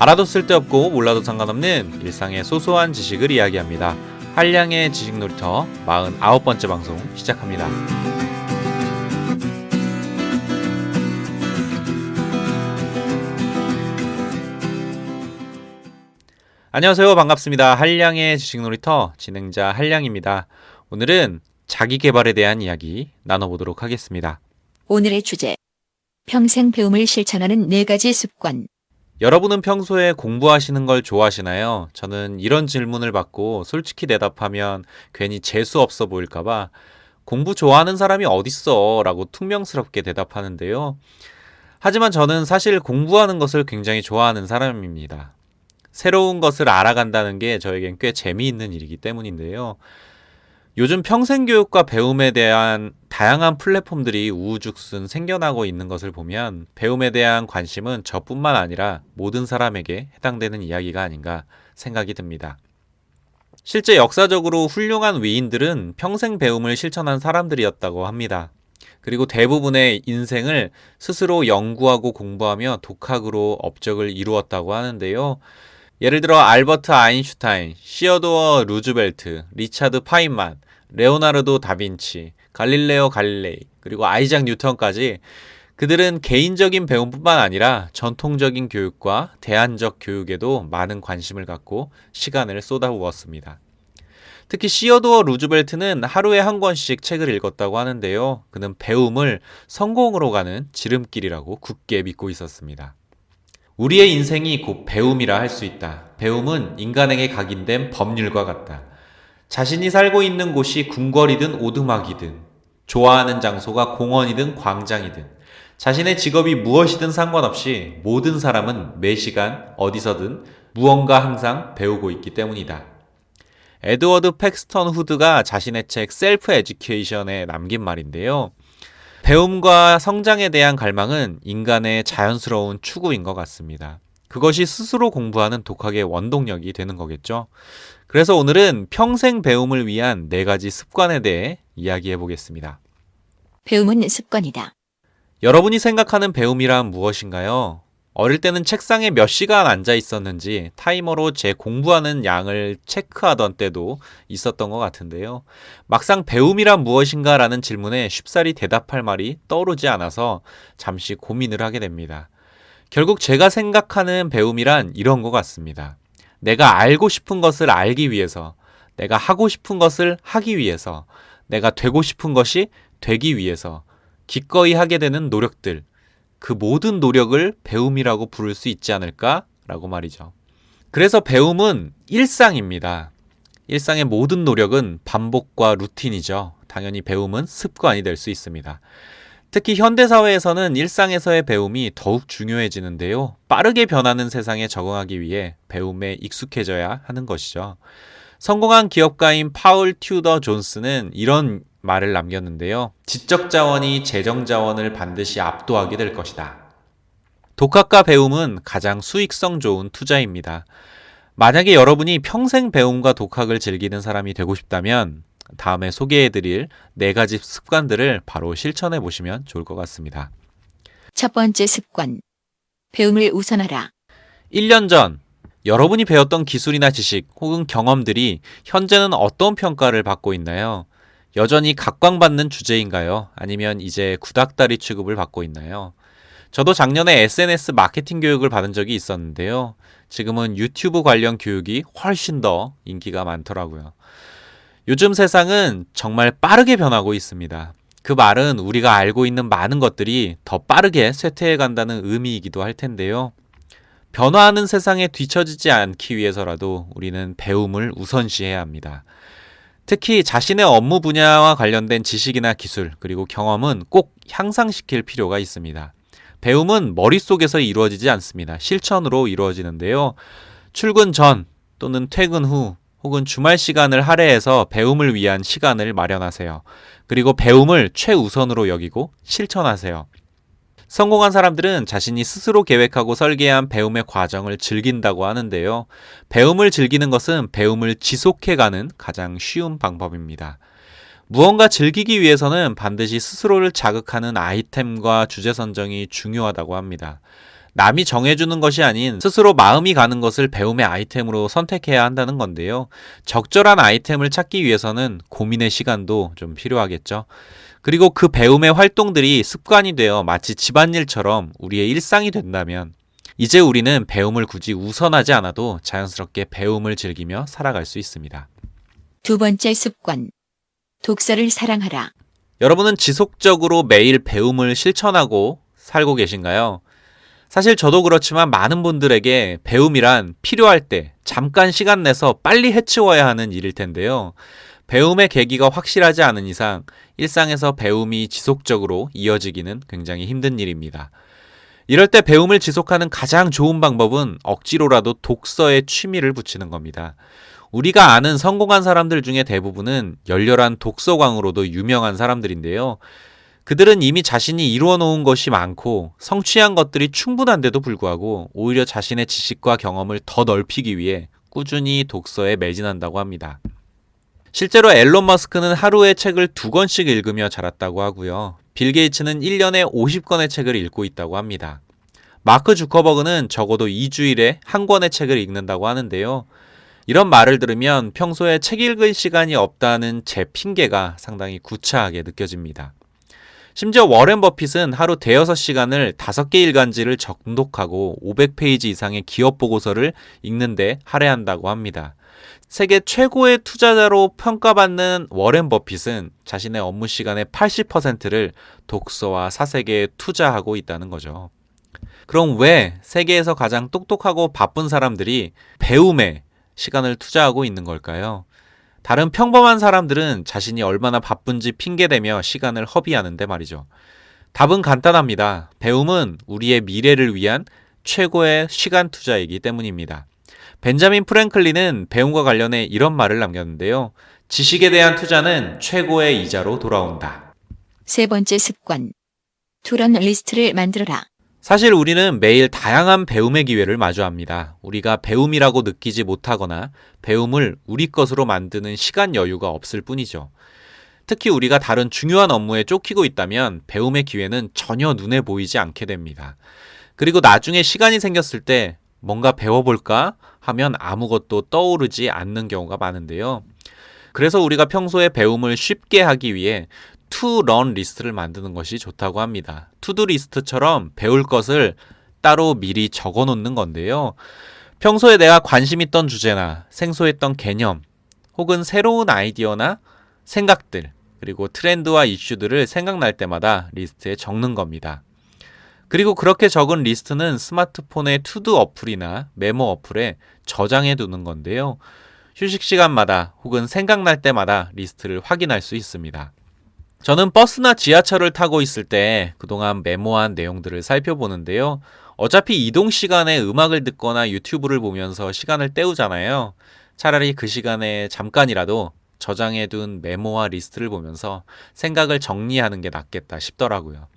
알아도 쓸데없고 몰라도 상관없는 일상의 소소한 지식을 이야기합니다. 한량의 지식놀이터 49번째 방송 시작합니다. 안녕하세요. 반갑습니다. 한량의 지식놀이터 진행자 한량입니다. 오늘은 자기계발에 대한 이야기 나눠보도록 하겠습니다. 오늘의 주제, 평생 배움을 실천하는 4가지 습관. 여러분은 평소에 공부하시는 걸 좋아하시나요? 저는 이런 질문을 받고 솔직히 대답하면 괜히 재수 없어 보일까봐 공부 좋아하는 사람이 어딨어? 라고 퉁명스럽게 대답하는데요. 하지만 저는 사실 공부하는 것을 굉장히 좋아하는 사람입니다. 새로운 것을 알아간다는 게 저에겐 꽤 재미있는 일이기 때문인데요. 요즘 평생교육과 배움에 대한 다양한 플랫폼들이 우후죽순 생겨나고 있는 것을 보면 배움에 대한 관심은 저뿐만 아니라 모든 사람에게 해당되는 이야기가 아닌가 생각이 듭니다. 실제 역사적으로 훌륭한 위인들은 평생 배움을 실천한 사람들이었다고 합니다. 그리고 대부분의 인생을 스스로 연구하고 공부하며 독학으로 업적을 이루었다고 하는데요. 예를 들어 알버트 아인슈타인, 시어도어 루즈벨트, 리차드 파인만, 레오나르도 다빈치, 갈릴레오 갈릴레이, 그리고 아이작 뉴턴까지 그들은 개인적인 배움뿐만 아니라 전통적인 교육과 대안적 교육에도 많은 관심을 갖고 시간을 쏟아부었습니다. 특히 시어도어 루즈벨트는 하루에 한 권씩 책을 읽었다고 하는데요. 그는 배움을 성공으로 가는 지름길이라고 굳게 믿고 있었습니다. 우리의 인생이 곧 배움이라 할 수 있다. 배움은 인간에게 각인된 법률과 같다. 자신이 살고 있는 곳이 궁궐이든 오두막이든, 좋아하는 장소가 공원이든 광장이든, 자신의 직업이 무엇이든 상관없이 모든 사람은 매 시간 어디서든 무언가 항상 배우고 있기 때문이다. 에드워드 팩스턴 후드가 자신의 책 셀프 에듀케이션에 남긴 말인데요. 배움과 성장에 대한 갈망은 인간의 자연스러운 추구인 것 같습니다. 그것이 스스로 공부하는 독학의 원동력이 되는 거겠죠. 그래서 오늘은 평생 배움을 위한 4가지 습관에 대해 이야기해 보겠습니다. 배움은 습관이다. 여러분이 생각하는 배움이란 무엇인가요? 어릴 때는 책상에 몇 시간 앉아 있었는지 타이머로 제 공부하는 양을 체크하던 때도 있었던 것 같은데요. 막상 배움이란 무엇인가 라는 질문에 쉽사리 대답할 말이 떠오르지 않아서 잠시 고민을 하게 됩니다. 결국 제가 생각하는 배움이란 이런 것 같습니다. 내가 알고 싶은 것을 알기 위해서, 내가 하고 싶은 것을 하기 위해서, 내가 되고 싶은 것이 되기 위해서 기꺼이 하게 되는 노력들, 그 모든 노력을 배움이라고 부를 수 있지 않을까라고 말이죠. 그래서 배움은 일상입니다. 일상의 모든 노력은 반복과 루틴이죠. 당연히 배움은 습관이 될 수 있습니다. 특히 현대사회에서는 일상에서의 배움이 더욱 중요해지는데요. 빠르게 변하는 세상에 적응하기 위해 배움에 익숙해져야 하는 것이죠. 성공한 기업가인 파울 튜더 존스는 이런 말을 남겼는데요. 지적 자원이 재정 자원을 반드시 압도하게 될 것이다. 독학과 배움은 가장 수익성 좋은 투자입니다. 만약에 여러분이 평생 배움과 독학을 즐기는 사람이 되고 싶다면 다음에 소개해드릴 4가지 습관들을 바로 실천해 보시면 좋을 것 같습니다. 첫 번째 습관, 배움을 우선하라. 1년 전 여러분이 배웠던 기술이나 지식 혹은 경험들이 현재는 어떤 평가를 받고 있나요? 여전히 각광받는 주제인가요? 아니면 이제 구닥다리 취급을 받고 있나요? 저도 작년에 SNS 마케팅 교육을 받은 적이 있었는데요. 지금은 유튜브 관련 교육이 훨씬 더 인기가 많더라고요. 요즘 세상은 정말 빠르게 변하고 있습니다. 그 말은 우리가 알고 있는 많은 것들이 더 빠르게 쇠퇴해 간다는 의미이기도 할 텐데요. 변화하는 세상에 뒤처지지 않기 위해서라도 우리는 배움을 우선시해야 합니다. 특히 자신의 업무 분야와 관련된 지식이나 기술 그리고 경험은 꼭 향상시킬 필요가 있습니다. 배움은 머릿속에서 이루어지지 않습니다. 실천으로 이루어지는데요. 출근 전 또는 퇴근 후 혹은 주말 시간을 할애해서 배움을 위한 시간을 마련하세요. 그리고 배움을 최우선으로 여기고 실천하세요. 성공한 사람들은 자신이 스스로 계획하고 설계한 배움의 과정을 즐긴다고 하는데요. 배움을 즐기는 것은 배움을 지속해가는 가장 쉬운 방법입니다. 무언가 즐기기 위해서는 반드시 스스로를 자극하는 아이템과 주제 선정이 중요하다고 합니다. 남이 정해주는 것이 아닌 스스로 마음이 가는 것을 배움의 아이템으로 선택해야 한다는 건데요. 적절한 아이템을 찾기 위해서는 고민의 시간도 좀 필요하겠죠. 그리고 그 배움의 활동들이 습관이 되어 마치 집안일처럼 우리의 일상이 된다면 이제 우리는 배움을 굳이 우선하지 않아도 자연스럽게 배움을 즐기며 살아갈 수 있습니다. 두 번째 습관. 독서를 사랑하라. 여러분은 지속적으로 매일 배움을 실천하고 살고 계신가요? 사실 저도 그렇지만 많은 분들에게 배움이란 필요할 때 잠깐 시간 내서 빨리 해치워야 하는 일일 텐데요. 배움의 계기가 확실하지 않은 이상 일상에서 배움이 지속적으로 이어지기는 굉장히 힘든 일입니다. 이럴 때 배움을 지속하는 가장 좋은 방법은 억지로라도 독서에 취미를 붙이는 겁니다. 우리가 아는 성공한 사람들 중에 대부분은 열렬한 독서광으로도 유명한 사람들인데요. 그들은 이미 자신이 이루어 놓은 것이 많고 성취한 것들이 충분한데도 불구하고 오히려 자신의 지식과 경험을 더 넓히기 위해 꾸준히 독서에 매진한다고 합니다. 실제로 앨런 머스크는 하루에 책을 2권씩 읽으며 자랐다고 하고요. 빌 게이츠는 1년에 50권의 책을 읽고 있다고 합니다. 마크 주커버그는 적어도 2주일에 1권의 책을 읽는다고 하는데요. 이런 말을 들으면 평소에 책 읽을 시간이 없다는 제 핑계가 상당히 구차하게 느껴집니다. 심지어 워렌 버핏은 하루 대여섯 시간을 5개 일간지를 정독하고 500페이지 이상의 기업 보고서를 읽는데 할애한다고 합니다. 세계 최고의 투자자로 평가받는 워렌 버핏은 자신의 업무 시간의 80%를 독서와 사색에 투자하고 있다는 거죠. 그럼 왜 세계에서 가장 똑똑하고 바쁜 사람들이 배움에 시간을 투자하고 있는 걸까요? 다른 평범한 사람들은 자신이 얼마나 바쁜지 핑계대며 시간을 허비하는데 말이죠. 답은 간단합니다. 배움은 우리의 미래를 위한 최고의 시간 투자이기 때문입니다. 벤자민 프랭클린은 배움과 관련해 이런 말을 남겼는데요. 지식에 대한 투자는 최고의 이자로 돌아온다. 세 번째 습관. 투런 리스트를 만들어라. 사실 우리는 매일 다양한 배움의 기회를 마주합니다. 우리가 배움이라고 느끼지 못하거나 배움을 우리 것으로 만드는 시간 여유가 없을 뿐이죠. 특히 우리가 다른 중요한 업무에 쫓기고 있다면 배움의 기회는 전혀 눈에 보이지 않게 됩니다. 그리고 나중에 시간이 생겼을 때 뭔가 배워볼까 하면 아무것도 떠오르지 않는 경우가 많은데요. 그래서 우리가 평소에 배움을 쉽게 하기 위해 to learn 리스트를 만드는 것이 좋다고 합니다. 투두 리스트처럼 배울 것을 따로 미리 적어 놓는 건데요. 평소에 내가 관심 있던 주제나 생소했던 개념 혹은 새로운 아이디어나 생각들 그리고 트렌드와 이슈들을 생각날 때마다 리스트에 적는 겁니다. 그리고 그렇게 적은 리스트는 스마트폰의 투두 어플이나 메모 어플에 저장해 두는 건데요. 휴식 시간마다 혹은 생각날 때마다 리스트를 확인할 수 있습니다. 저는 버스나 지하철을 타고 있을 때 그동안 메모한 내용들을 살펴보는데요. 어차피 이동 시간에 음악을 듣거나 유튜브를 보면서 시간을 때우잖아요. 차라리 그 시간에 잠깐이라도 저장해둔 메모와 리스트를 보면서 생각을 정리하는 게 낫겠다 싶더라고요.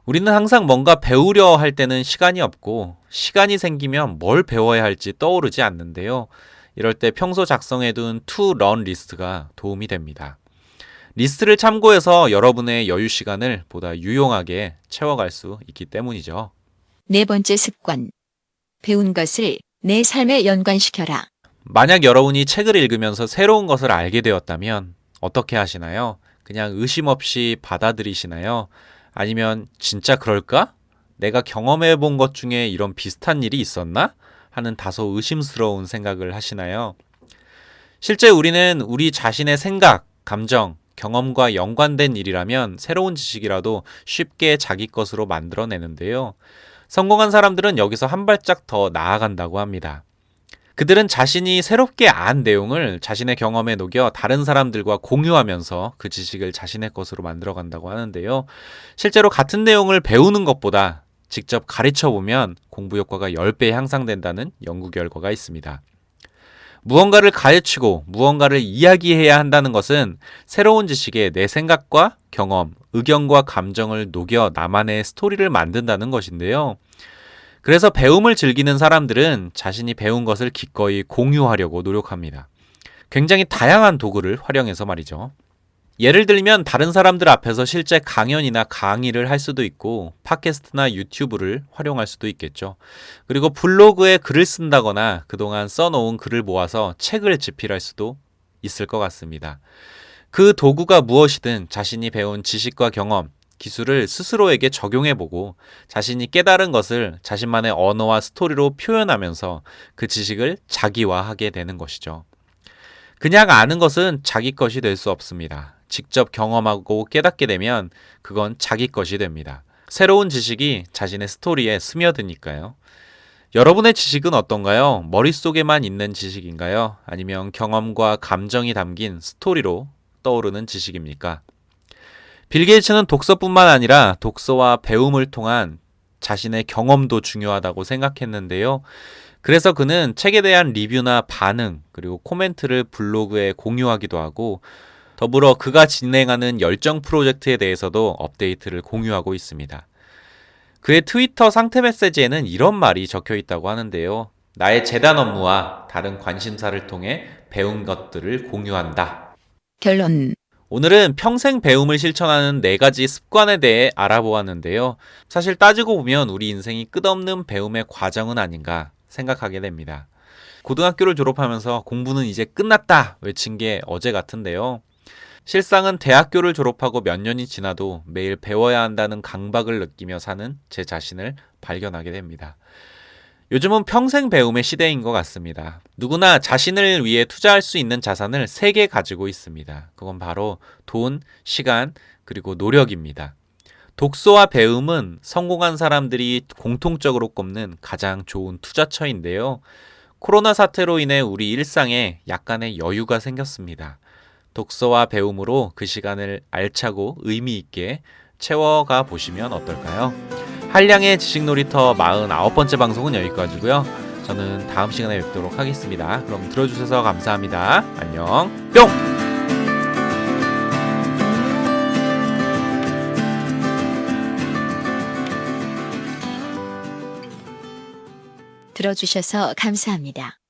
우리는 항상 뭔가 배우려 할 때는 시간이 없고 시간이 생기면 뭘 배워야 할지 떠오르지 않는데요. 이럴 때 평소 작성해둔 to learn 리스트가 도움이 됩니다. 리스트를 참고해서 여러분의 여유 시간을 보다 유용하게 채워갈 수 있기 때문이죠. 네 번째 습관. 배운 것을 내 삶에 연관시켜라. 만약 여러분이 책을 읽으면서 새로운 것을 알게 되었다면 어떻게 하시나요? 그냥 의심 없이 받아들이시나요? 아니면 진짜 그럴까? 내가 경험해 본 것 중에 이런 비슷한 일이 있었나? 하는 다소 의심스러운 생각을 하시나요? 실제 우리는 우리 자신의 생각, 감정, 경험과 연관된 일이라면 새로운 지식이라도 쉽게 자기 것으로 만들어내는데요. 성공한 사람들은 여기서 한 발짝 더 나아간다고 합니다. 그들은 자신이 새롭게 안 내용을 자신의 경험에 녹여 다른 사람들과 공유하면서 그 지식을 자신의 것으로 만들어간다고 하는데요. 실제로 같은 내용을 배우는 것보다 직접 가르쳐보면 공부 효과가 10배 향상된다는 연구 결과가 있습니다. 무언가를 가르치고 무언가를 이야기해야 한다는 것은 새로운 지식에 내 생각과 경험, 의견과 감정을 녹여 나만의 스토리를 만든다는 것인데요. 그래서 배움을 즐기는 사람들은 자신이 배운 것을 기꺼이 공유하려고 노력합니다. 굉장히 다양한 도구를 활용해서 말이죠. 예를 들면 다른 사람들 앞에서 실제 강연이나 강의를 할 수도 있고 팟캐스트나 유튜브를 활용할 수도 있겠죠. 그리고 블로그에 글을 쓴다거나 그동안 써놓은 글을 모아서 책을 집필할 수도 있을 것 같습니다. 그 도구가 무엇이든 자신이 배운 지식과 경험, 기술을 스스로에게 적용해보고 자신이 깨달은 것을 자신만의 언어와 스토리로 표현하면서 그 지식을 자기화하게 되는 것이죠. 그냥 아는 것은 자기 것이 될 수 없습니다. 직접 경험하고 깨닫게 되면 그건 자기 것이 됩니다. 새로운 지식이 자신의 스토리에 스며드니까요. 여러분의 지식은 어떤가요? 머릿속에만 있는 지식인가요? 아니면 경험과 감정이 담긴 스토리로 떠오르는 지식입니까? 빌 게이츠는 독서뿐만 아니라 독서와 배움을 통한 자신의 경험도 중요하다고 생각했는데요. 그래서 그는 책에 대한 리뷰나 반응, 그리고 코멘트를 블로그에 공유하기도 하고 더불어 그가 진행하는 열정 프로젝트에 대해서도 업데이트를 공유하고 있습니다. 그의 트위터 상태 메시지에는 이런 말이 적혀 있다고 하는데요. 나의 재단 업무와 다른 관심사를 통해 배운 것들을 공유한다. 결론. 오늘은 평생 배움을 실천하는 4가지 습관에 대해 알아보았는데요. 사실 따지고 보면 우리 인생이 끝없는 배움의 과정은 아닌가 생각하게 됩니다. 고등학교를 졸업하면서 공부는 이제 끝났다 외친 게 어제 같은데요. 실상은 대학교를 졸업하고 몇 년이 지나도 매일 배워야 한다는 강박을 느끼며 사는 제 자신을 발견하게 됩니다. 요즘은 평생 배움의 시대인 것 같습니다. 누구나 자신을 위해 투자할 수 있는 자산을 3개 가지고 있습니다. 그건 바로 돈, 시간, 그리고 노력입니다. 독서와 배움은 성공한 사람들이 공통적으로 꼽는 가장 좋은 투자처인데요. 코로나 사태로 인해 우리 일상에 약간의 여유가 생겼습니다. 독서와 배움으로 그 시간을 알차고 의미 있게 채워가 보시면 어떨까요? 한량의 지식놀이터 49번째 방송은 여기까지고요. 저는 다음 시간에 뵙도록 하겠습니다. 그럼 들어주셔서 감사합니다. 안녕. 뿅! 들어주셔서 감사합니다.